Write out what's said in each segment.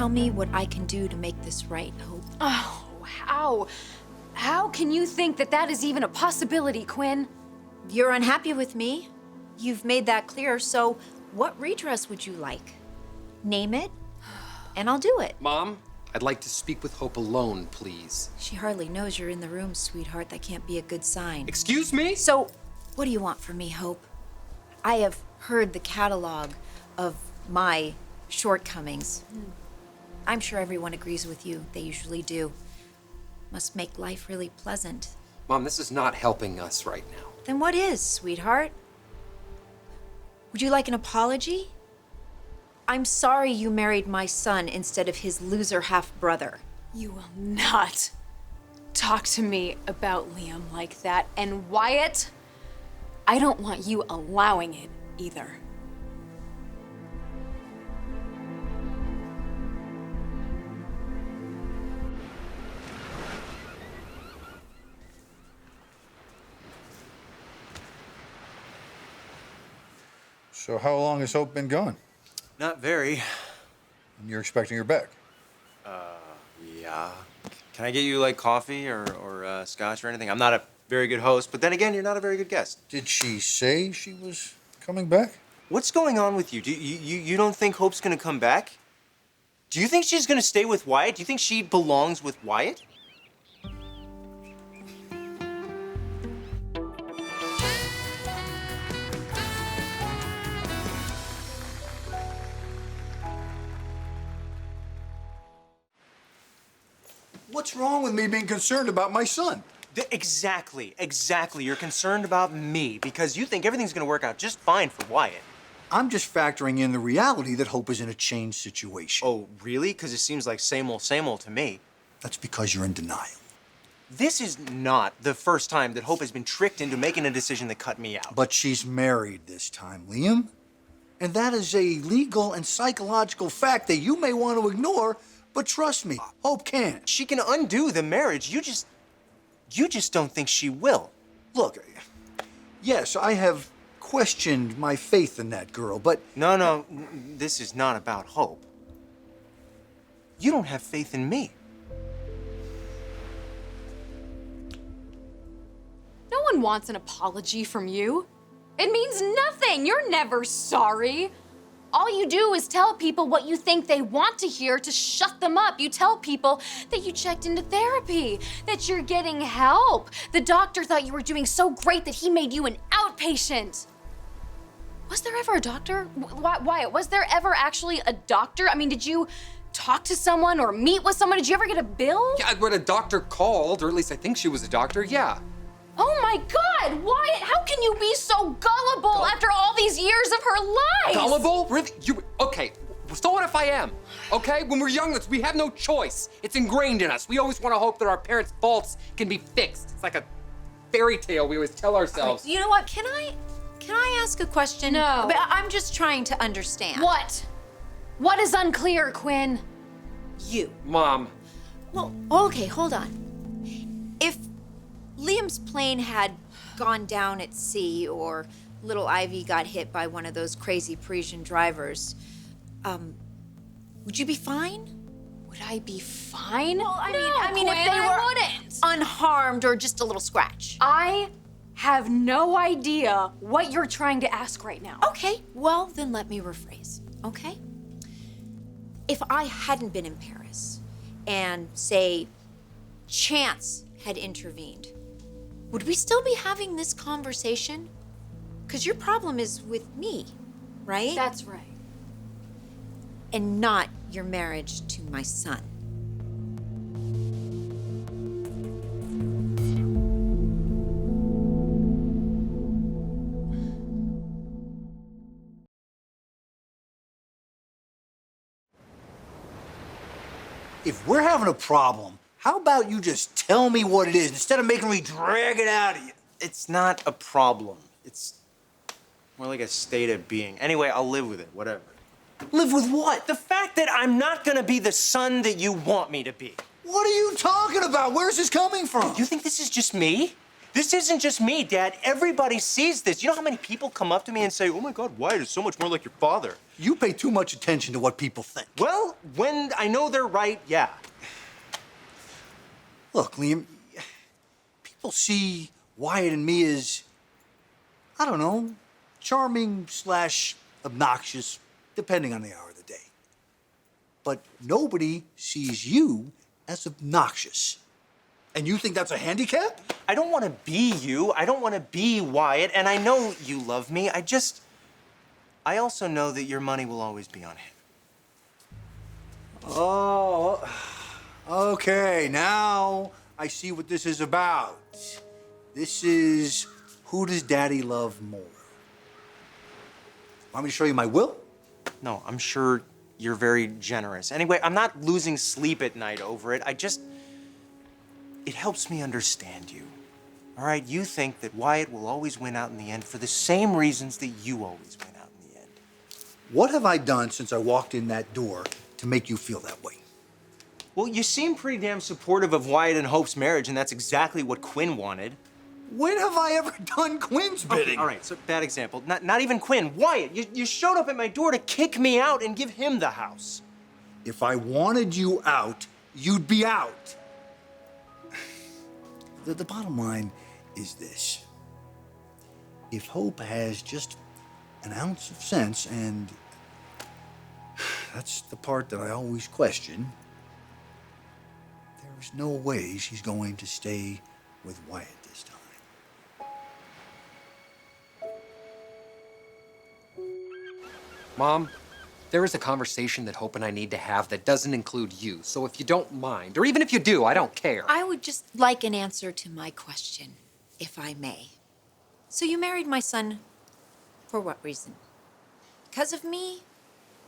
tell me what I can do to make this right, Hope. Oh, how? How can you think that that is even a possibility, Quinn? You're unhappy with me. You've made that clear, so what redress would you like? Name it, and I'll do it. Mom, I'd like to speak with Hope alone, please. She hardly knows you're in the room, sweetheart. That can't be a good sign. Excuse me? So, what do you want from me, Hope? I have heard the catalog of my shortcomings. I'm sure everyone agrees with you. They usually do. Must make life really pleasant. Mom, this is not helping us right now. Then what is, sweetheart? Would you like an apology? I'm sorry you married my son instead of his loser half-brother. You will not talk to me about Liam like that. And Wyatt, I don't want you allowing it either. So how long has Hope been gone? Not very. And you're expecting her back? Yeah. Can I get you like coffee or scotch or anything? I'm not a very good host, but then again, you're not a very good guest. Did she say she was coming back? What's going on with you? You don't think Hope's gonna come back? Do you think she's gonna stay with Wyatt? Do you think she belongs with Wyatt? What's wrong with me being concerned about my son? Exactly. You're concerned about me because you think everything's gonna work out just fine for Wyatt. I'm just factoring in the reality that Hope is in a changed situation. Oh, really? Because it seems like same old to me. That's because you're in denial. This is not the first time that Hope has been tricked into making a decision that cut me out. But she's married this time, Liam. And that is a legal and psychological fact that you may want to ignore, but trust me, Hope can't. She can undo the marriage. You just don't think she will. Look, yes, I have questioned my faith in that girl, but... No, this is not about Hope. You don't have faith in me. No one wants an apology from you. It means nothing. You're never sorry. All you do is tell people what you think they want to hear to shut them up. You tell people that you checked into therapy, that you're getting help. The doctor thought you were doing so great that he made you an outpatient. Was there ever a doctor? Wyatt, was there ever actually a doctor? I mean, did you talk to someone or meet with someone? Did you ever get a bill? Yeah, when a doctor called, or at least I think she was a doctor, yeah. Oh my God, Wyatt, how can you be so gullible after all these years of her life? Gullible? Really? Okay, so what if I am? Okay, when we're young, we have no choice. It's ingrained in us. We always want to hope that our parents' faults can be fixed. It's like a fairy tale we always tell ourselves. You know what? Can I ask a question? No. But I'm just trying to understand. What? What is unclear, Quinn? You. Mom. Well, okay, hold on. If Liam's plane had gone down at sea, or little Ivy got hit by one of those crazy Parisian drivers, would you be fine? Would I be fine? Well, I mean, Quinn, if they were wouldn't. unharmed or just a little scratch. I have no idea what you're trying to ask right now. Okay, well, then let me rephrase, okay? If I hadn't been in Paris and, say, chance had intervened, would we still be having this conversation? Because your problem is with me, right? That's right. And not your marriage to my son. If we're having a problem, how about you just tell me what it is instead of making me drag it out of you? It's not a problem. It's more like a state of being. Anyway, I'll live with it, whatever. Live with what? The fact that I'm not gonna be the son that you want me to be. What are you talking about? Where's this coming from? You think this is just me? This isn't just me, Dad. Everybody sees this. You know how many people come up to me and say, oh my God, Wyatt is so much more like your father. You pay too much attention to what people think. Well, when I know they're right, yeah. Look, Liam, people see Wyatt and me as, I don't know, charming / obnoxious, depending on the hour of the day. But nobody sees you as obnoxious. And you think that's a handicap? I don't want to be you. I don't want to be Wyatt. And I know you love me. I also know that your money will always be on him. Oh, okay. Now I see what this is about. This is who does Daddy love more? Want me to show you my will? No, I'm sure you're very generous. Anyway, I'm not losing sleep at night over it. It helps me understand you. All right, you think that Wyatt will always win out in the end for the same reasons that you always win out in the end. What have I done since I walked in that door to make you feel that way? Well, you seem pretty damn supportive of Wyatt and Hope's marriage, and that's exactly what Quinn wanted. When have I ever done Quinn's bidding? Okay, all right, so bad example. Not even Quinn. Wyatt, you showed up at my door to kick me out and give him the house. If I wanted you out, you'd be out. The bottom line is this. If Hope has just an ounce of sense, and that's the part that I always question, there's no way she's going to stay with Wyatt this time. Mom, there is a conversation that Hope and I need to have that doesn't include you. So if you don't mind, or even if you do, I don't care. I would just like an answer to my question, if I may. So you married my son for what reason? Because of me?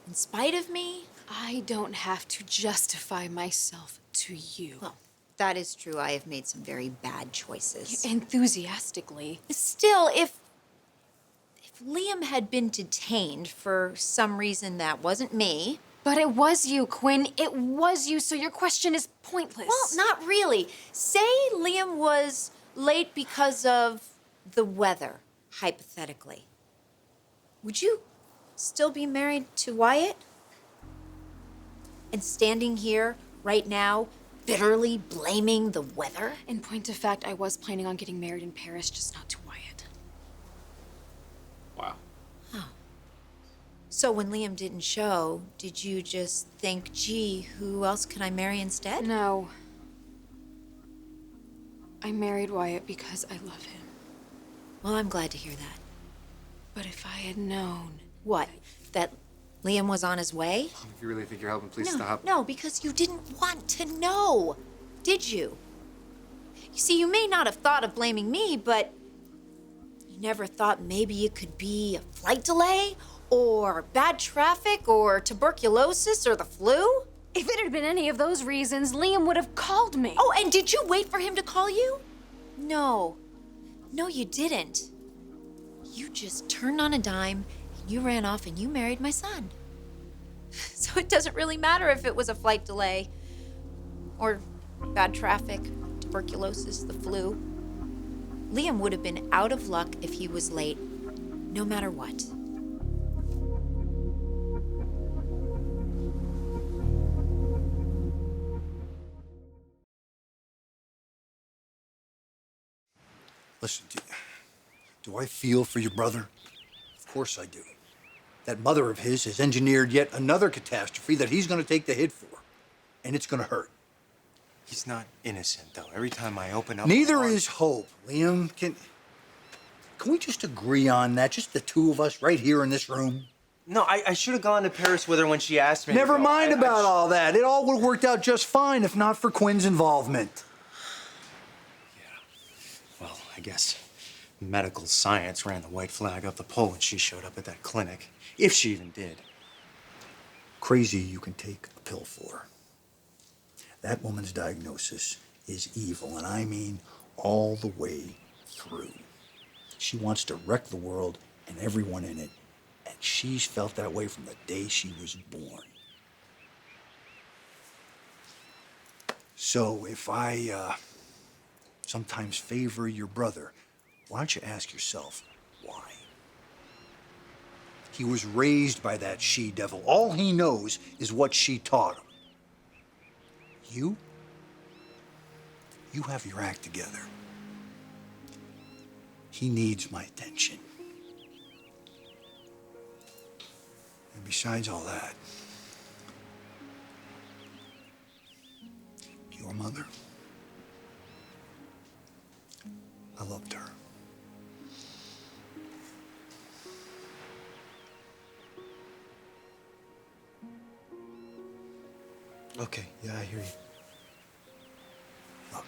In spite of me? I don't have to justify myself to you. Well, that is true. I have made some very bad choices. Enthusiastically. Still, if Liam had been detained for some reason that wasn't me... But it was you, Quinn. It was you, so your question is pointless. Well, not really. Say Liam was late because of the weather, hypothetically. Would you still be married to Wyatt? And standing here right now, bitterly blaming the weather? In point of fact, I was planning on getting married in Paris, just not to Wyatt. Wow. So when Liam didn't show, did you just think, gee, who else can I marry instead? No. I married Wyatt because I love him. Well, I'm glad to hear that. But if I had known... What? That Liam was on his way? If you really think you're helping, please No, stop. no, because you didn't want to know, did you? You see, you may not have thought of blaming me, but you never thought maybe it could be a flight delay, or bad traffic, or tuberculosis, or the flu? If it had been any of those reasons, Liam would have called me. Oh, and did you wait for him to call you? No. No, you didn't. You just turned on a dime, and you ran off and you married my son. So it doesn't really matter if it was a flight delay, or bad traffic, tuberculosis, the flu. Liam would have been out of luck if he was late, no matter what. Listen, do I feel for your brother? Of course I do. That mother of his has engineered yet another catastrophe that he's going to take the hit for. And it's going to hurt. He's not innocent, though. Every time I open up... Neither is Hope, Liam. Can we just agree on that? Just the two of us right here in this room? No, I should have gone to Paris with her when she asked me. Never to go. mind about all that. It all would have worked out just fine if not for Quinn's involvement. Well, I guess medical science ran the white flag up the pole when she showed up at that clinic. If she even did. Crazy you can take a pill for. That woman's diagnosis is evil, and I mean all the way through. She wants to wreck the world and everyone in it, and she's felt that way from the day she was born. So if I sometimes favor your brother, why don't you ask yourself why? He was raised by that she-devil. All he knows is what she taught him. You have your act together. He needs my attention. And besides all that, your mother, I loved her. Okay, yeah, I hear you. Look,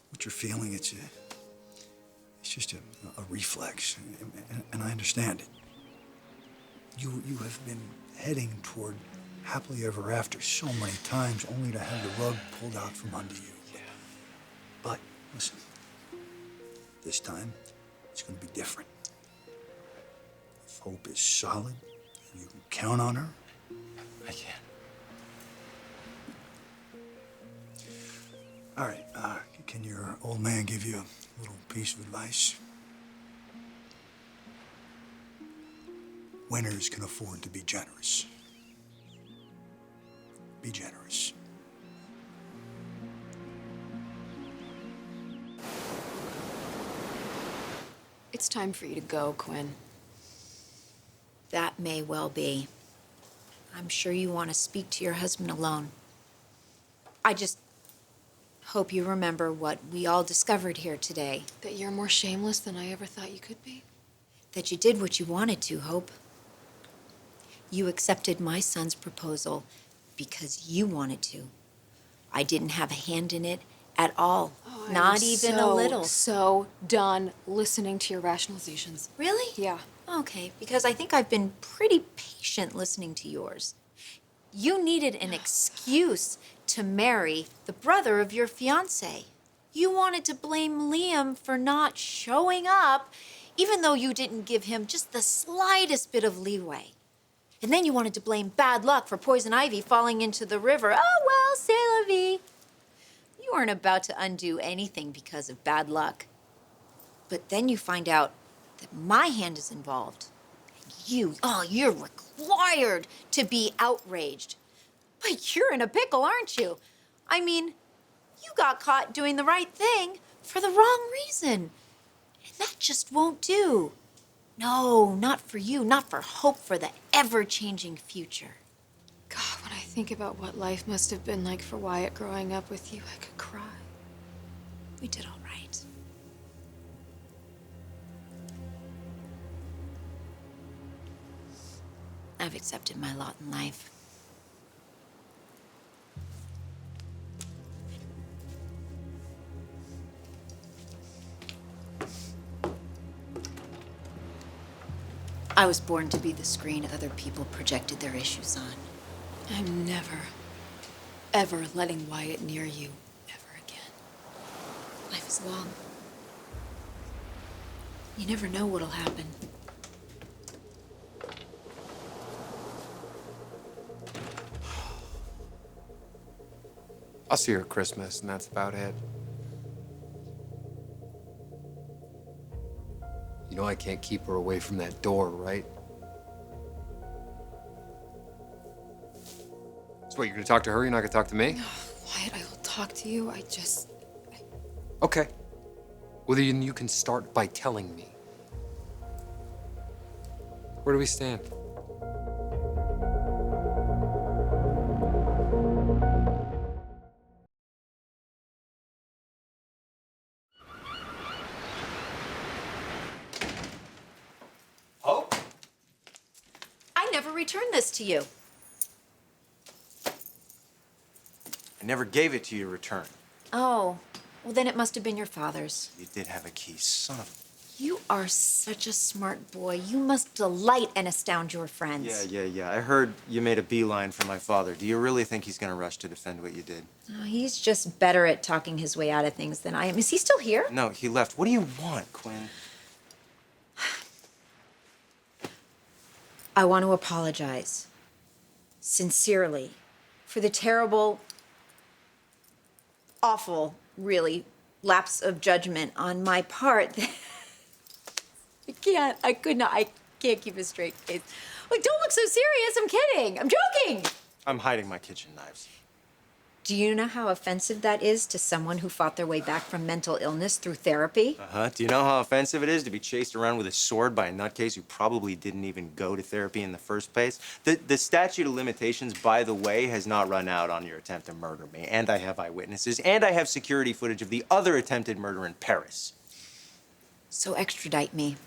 what you're feeling, it's just a reflex, and I understand it. You have been heading toward happily ever after so many times, only to have the rug pulled out from under you. But listen, this time it's going to be different. If Hope is solid, and you can count on her, I can. All right, can your old man give you a little piece of advice? Winners can afford to be generous. Be generous. It's time for you to go, Quinn. That may well be. I'm sure you want to speak to your husband alone. I just hope you remember what we all discovered here today. That you're more shameless than I ever thought you could be? That you did what you wanted to, Hope. You accepted my son's proposal because you wanted to. I didn't have a hand in it at all. Oh, Not I'm even a little. So done listening to your rationalizations. Really? Yeah. Okay, because I think I've been pretty patient listening to yours. You needed an excuse to marry the brother of your fiancé. You wanted to blame Liam for not showing up, even though you didn't give him just the slightest bit of leeway. And then you wanted to blame bad luck for poison ivy falling into the river. Oh, well, c'est la vie. You weren't about to undo anything because of bad luck. But then you find out that my hand is involved. And you're required to be outraged. But you're in a pickle, aren't you? I mean, you got caught doing the right thing for the wrong reason. And that just won't do. No, not for you, not for Hope, for the ever-changing future. God, when I think about what life must have been like for Wyatt growing up with you, I could cry. We did all right. I've accepted my lot in life. I was born to be the screen other people projected their issues on. I'm never, ever letting Wyatt near you ever again. Life is long. You never know what'll happen. I'll see her at Christmas, and that's about it. You know I can't keep her away from that door, right? So what, you're gonna talk to her? You're not gonna talk to me? Wyatt, I will talk to you. Okay. Well, then you can start by telling me. Where do we stand? Hope? I never returned this to you. I never gave it to you to return. Oh, well then it must have been your father's. You did have a key, son of You are such a smart boy. You must delight and astound your friends. Yeah. I heard you made a beeline for my father. Do you really think he's gonna rush to defend what you did? Oh, he's just better at talking his way out of things than I am. Is he still here? No, he left. What do you want, Quinn? I want to apologize, sincerely, for the terrible, awful, really, lapse of judgment on my part. I can't keep a straight face. Like, don't look so serious, I'm kidding, I'm joking! I'm hiding my kitchen knives. Do you know how offensive that is to someone who fought their way back from mental illness through therapy? Uh-huh. Do you know how offensive it is to be chased around with a sword by a nutcase who probably didn't even go to therapy in the first place? The statute of limitations, by the way, has not run out on your attempt to murder me. And I have eyewitnesses, and I have security footage of the other attempted murder in Paris. So extradite me.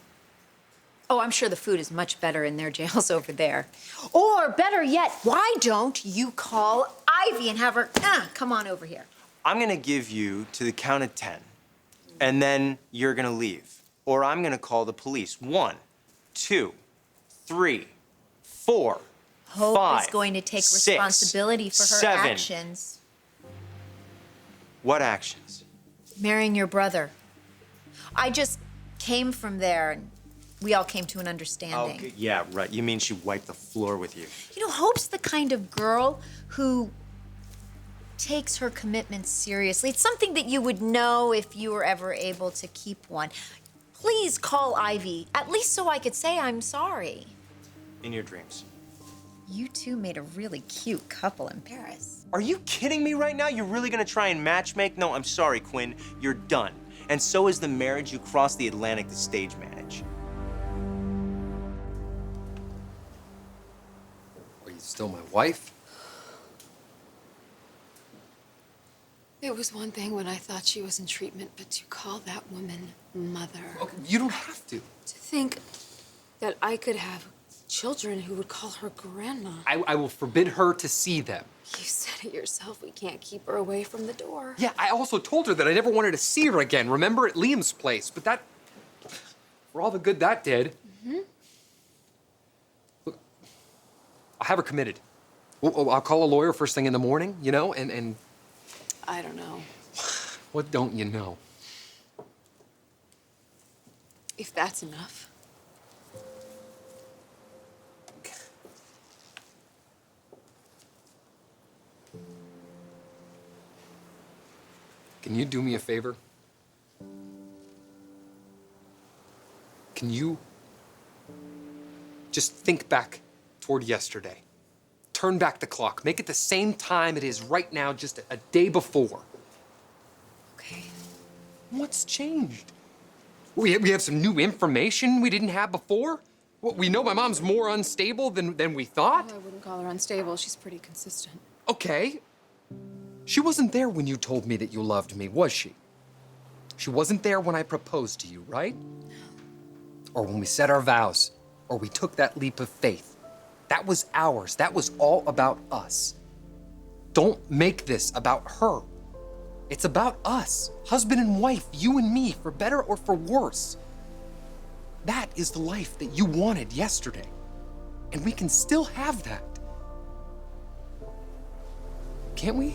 Oh, I'm sure the food is much better in their jails over there. Or better yet, why don't you call Ivy and have her come on over here? I'm gonna give you to the count of 10, and then you're gonna leave. Or I'm gonna call the police. 1, 2, 3, 4, Hope 5, is going to take 6, responsibility for her 7. actions. What actions? Marrying your brother. I just came from there and we all came to an understanding. Okay, yeah, right. You mean she wiped the floor with you? You know, Hope's the kind of girl who takes her commitments seriously. It's something that you would know if you were ever able to keep one. Please call Ivy, at least so I could say I'm sorry. In your dreams. You two made a really cute couple in Paris. Are you kidding me right now? You're really gonna try and matchmake? No, I'm sorry, Quinn. You're done. And so is the marriage you crossed the Atlantic to stage manage. Are you still my wife? It was one thing when I thought she was in treatment, but to call that woman mother. Okay, you don't have to. To think that I could have children who would call her grandma. I will forbid her to see them. You said it yourself, we can't keep her away from the door. Yeah, I also told her that I never wanted to see her again, remember, at Liam's place, but that, for all the good that did. Mm-hmm. Look, I'll have her committed. I'll call a lawyer first thing in the morning, you know, and I don't know. what don't you know? If that's enough. Can you do me a favor? Can you just think back toward yesterday? Turn back the clock. Make it the same time it is right now, just a day before. Okay. What's changed? We have some new information we didn't have before? Well, we know my mom's more unstable than we thought? Well, I wouldn't call her unstable. She's pretty consistent. Okay. She wasn't there when you told me that you loved me, was she? She wasn't there when I proposed to you, right? Or when we said our vows, or we took that leap of faith. That was ours. That was all about us. Don't make this about her. It's about us, husband and wife, you and me, for better or for worse. That is the life that you wanted yesterday. And we can still have that. Can't we?